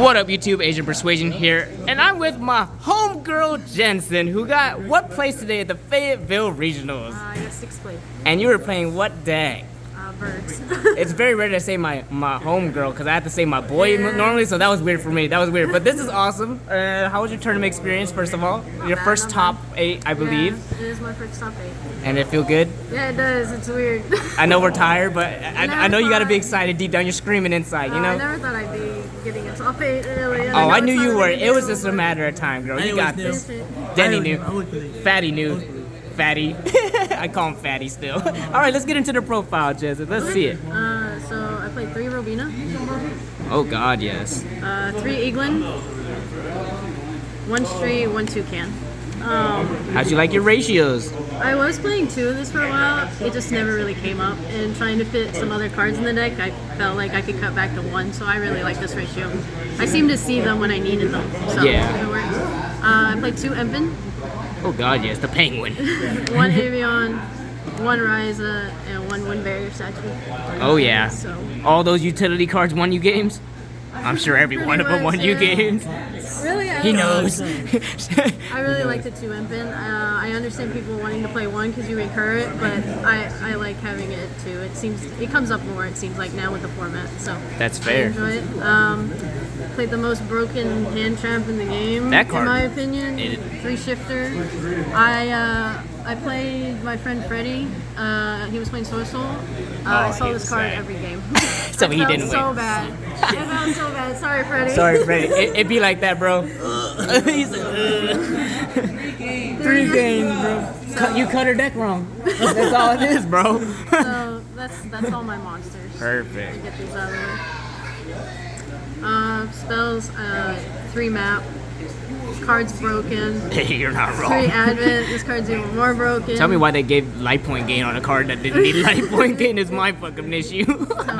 What up, YouTube? Asian Persuasion here, and I'm with my homegirl Jensen, who got what place today at the Fayetteville Regionals? I got 6th place. And you were playing what day? Birds. It's very rare to say my homegirl, because I have to say my boy normally, so that was weird for me. That was weird, but this is awesome. How was your tournament experience, first of all? Your first top 8, I believe. Yeah, it is my first top 8. And it feel good? Yeah, it does. It's weird. I know we're tired, but I know you gotta be excited deep down. You're screaming inside, you know? I never thought I'd be getting a top 8, really. Oh, I knew you were. It was just a matter of time, girl. You got this. Denny knew. Fatty knew. Fatty. I call him Fatty still. Alright, let's get into the profile, Jensen. Let's see it. So I played 3 Robina. Oh god, yes. 3 Eaglin. 1 Street, 1 Toucan. How'd you like your ratios? I was playing 2 of this for a while. It just never really came up. And trying to fit some other cards in the deck, I felt like I could cut back to 1. So I really like this ratio. I seem to see them when I needed them. So yeah. It works. I played 2 Empin. Oh god, yes, the penguin. 1 Avion, 1 Ryza, and 1 Wind Barrier statue. Oh yeah. So, all those utility cards won you games? I'm sure every one of them won you games. Really? He knows. I really like the 2 Empin. I understand people wanting to play 1 because you incur it, but I like having it too. It comes up more, it seems like, now with the format. So that's fair. I enjoy it. Played the most broken hand trap in the game, that card, in my opinion. 3 shifter. I played my friend Freddie. He was playing Sourcel. I saw this card every game. So he didn't win. So bad. It felt so bad. Sorry, Freddie. Sorry, Freddie. It be like that, bro. He's like, 3 games, bro. So, you cut her deck wrong. That's all it is, bro. So that's all my monsters. Perfect. Get these out of the way. Spells, 3 map. Card's broken. Hey, you're not wrong. 3 advent. This card's even more broken. Tell me why they gave life point gain on a card that didn't need life point gain is my fucking issue. Tell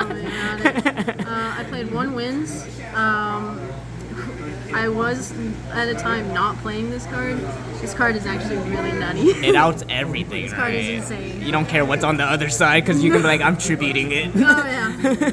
me about it. I played 1 wins. I was at a time not playing this card. This card is actually really nutty. It outs everything. This card is insane. You don't care what's on the other side because you can be like, I'm tributing it. Oh yeah.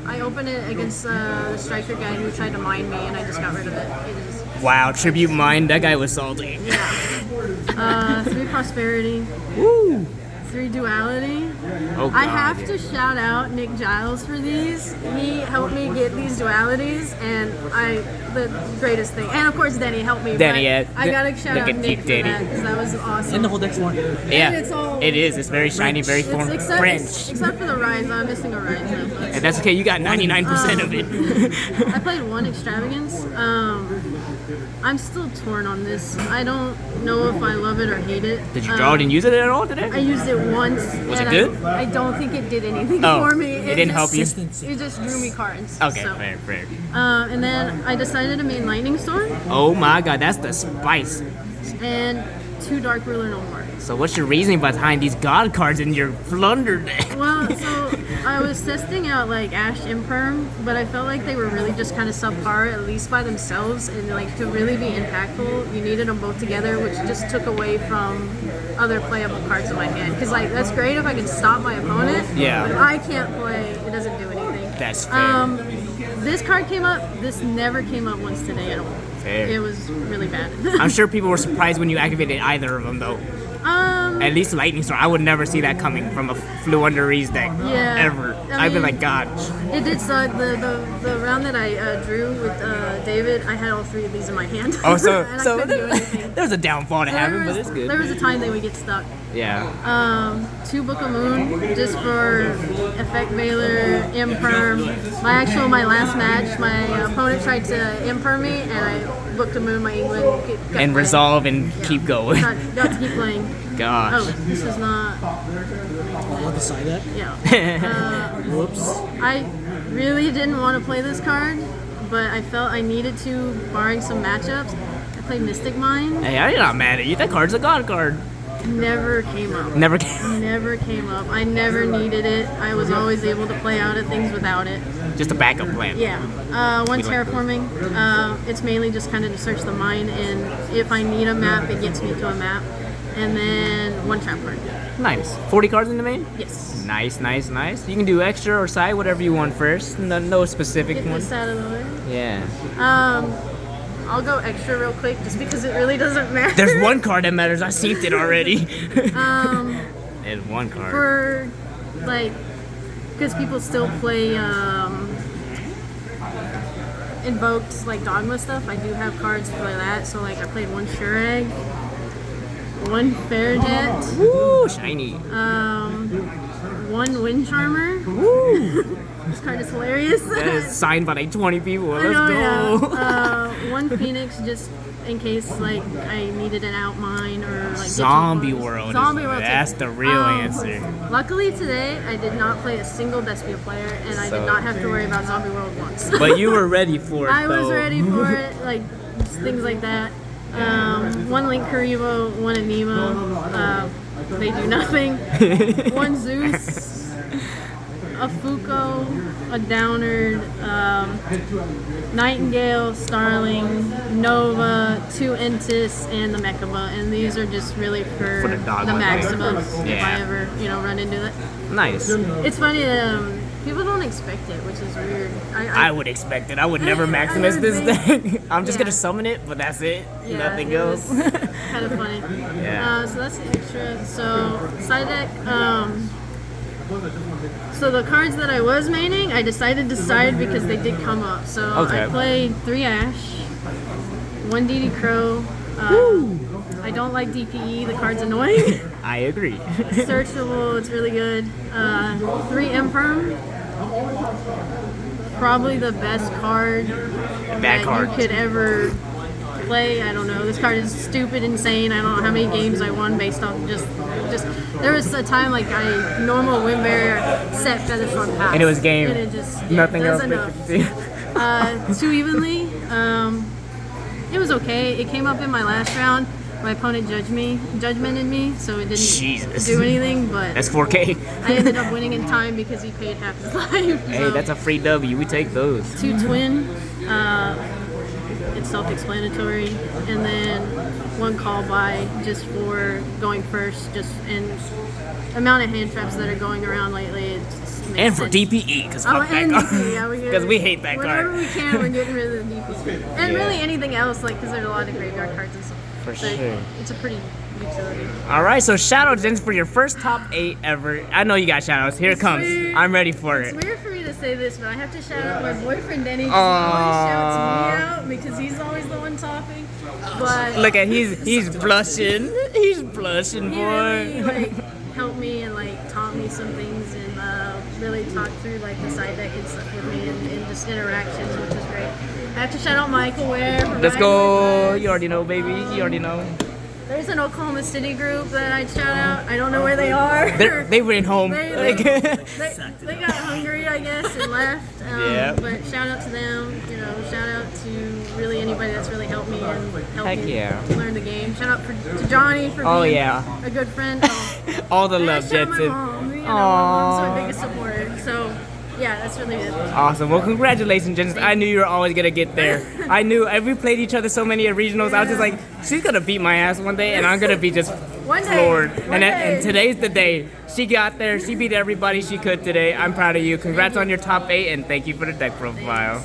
I opened it against the striker guy who tried to mine me, and I just got rid of it. Wow, tribute mine. That guy was salty. Yeah. 3 prosperity. Woo. 3 duality. Oh, God. I have to shout out Nick Giles for these. He helped me get these dualities, and the greatest thing. And of course, Denny helped me. Denny, yeah. I gotta shout out Nick for that, because that was awesome. And the whole deck's one. Yeah, it is. It's very shiny, very French. Except for the Rise. I'm missing a Rise. And that's okay. You got 99% of it. I played 1 Extravagance. I'm still torn on this. I don't know if I love it or hate it. Did you draw it and use it at all today? I used it once. Was it good? I don't think it did anything for me. It didn't help you? It just drew me cards. Okay, so. fair. And then I decided to main Lightning Storm. Oh my god, that's the spice. And 2 Dark Ruler No More. So what's your reasoning behind these god cards in your Flunder deck? Well, so I was testing out like Ash Imperm, but I felt like they were really just kind of subpar, at least by themselves, and like to really be impactful, you needed them both together, which just took away from other playable cards in my hand. Because like that's great if I can stop my opponent, yeah. But if I can't play, it doesn't do anything. That's fair. This card came up. This never came up once today at all. Fair. It was really bad. I'm sure people were surprised when you activated either of them, though. At least Lightning Storm, I would never see that coming from a Floowandereeze deck. Yeah. Ever. I'd be like, God. It did suck. The round that I drew with David, I had all 3 of these in my hand. Oh, so and I couldn't do anything. There was a downfall to having, but it's good. There was a time they would get stuck. Yeah. 2 Book of Moon, just for Effect Veiler, Imperm. My last match, my opponent tried to Imperm me, and I Book of Moon my England. And resolve and keep going. Got to keep playing. Gosh. Oh, this is not. Want to side that? Yeah. Whoops. I really didn't want to play this card, but I felt I needed to, barring some matchups. I played Mystic Mine. Hey, I'm not mad at you. That card's a god card. Never came up. Never came up. I never needed it. I was always able to play out of things without it. Just a backup plan. Yeah. 1 terraforming. It's mainly just kind of to search the mine, and if I need a map, it gets me to a map. and then 1 trap card. Nice. 40 cards in the main? Yes. Nice. You can do extra or side, whatever you want first. No specific Get one. this out of the way. Yeah. I'll go extra real quick just because it really doesn't matter. There's one card that matters. I seen it already. There's one card. For, like, because people still play invoked, like, Dogma stuff, I do have cards for that. So, like, I played 1 Shurag, 1 Fairjet. Woo, shiny. 1 Wind Charmer. Woo. This card is hilarious. That is signed by like 20 people. Let's go. Yeah. 1 Phoenix just in case like I needed an out mine or like Zombie World. That's too. the real answer. Luckily today I did not play a single Despia player and I did not have to worry about Zombie World once. But you were ready for it. I was ready for it, like things like that. 1 Link Karibo, 1 Anemo. They do nothing. 1 Zeus. A Fuko, a Downard, Nightingale, Starling, Nova, 2 Entis, and the Mechaba. And these are just really for the Maximus if Yeah. I ever, run into that. Nice. It's funny, people don't expect it, which is weird. I would expect it. I would never Maximus this thing. I'm just Yeah. gonna summon it, but that's it. Yeah, Nothing it else. was kind of funny. Yeah. So that's the extra. So side deck. So the cards that I was maining, I decided to side because they did come up. So Okay. I played 3 Ash, 1 DD Crow. I don't like DPE. The card's annoying. I agree. Searchable. It's really good. 3 Imperm. Probably the best card that card. you could ever play. I don't know. This card is stupid, insane. I don't know how many games I won based off just. There was a time like I normal win barrier set Featherstorm pass, And it was game. And it just Nothing else. enough. Too evenly. It was okay. It came up in my last round. My opponent judgmented me, so it didn't Jesus. do anything. But That's 4K. I ended up winning in time because he paid half his life. Hey, that's a free W. We take those. 2 Twin. It's self-explanatory, and then 1 call by just for going first, just and amount of hand traps that are going around lately. It just makes And for sense. DPE, because Oh, fuck that and card. DPE, yeah, Because we hate that whenever card. we can, we're getting rid of the DPE. And Yeah. really anything else, like, because there's a lot of graveyard cards and stuff. For So sure. It's a pretty utility. All right, so shout out, Jensen, for your first top 8 ever. I know you got shout outs. Here it comes. weird. I'm ready for It's it. weird for me to say this, but I have to shout out my boyfriend Denny. 'Cause Aww. he always shouts me out because he's always the one talking. But Look at he's blushing. He's blushing, he really boy. like helped me and like taught me some things and really talked through like the side deck and stuff with me and just interactions, which is great. I have to shout out Michael Ware. For Let's riding go. with us. You already know, baby. You already know. There's an Oklahoma City group that I'd shout out. I don't know where they are. They went home. They got hungry, I guess, and left. Yeah. But shout out to them. Shout out to really anybody that's really helped me and helped Heck me yeah. learn the game. Shout out to Johnny for Oh, being yeah. a good friend. All the And love, shout out my Jensen. mom. My Aww. mom's my biggest supporter. So yeah, that's really good. Awesome. Well, congratulations, Jensen. I knew you were always going to get there. I knew. We played each other so many at regionals. I was just like, she's going to beat my ass one day, and I'm going to be just One day. floored. One day. And today's the day. She got there. She beat everybody she could today. I'm proud of you. Congrats on your top 8, and thank you for the deck profile.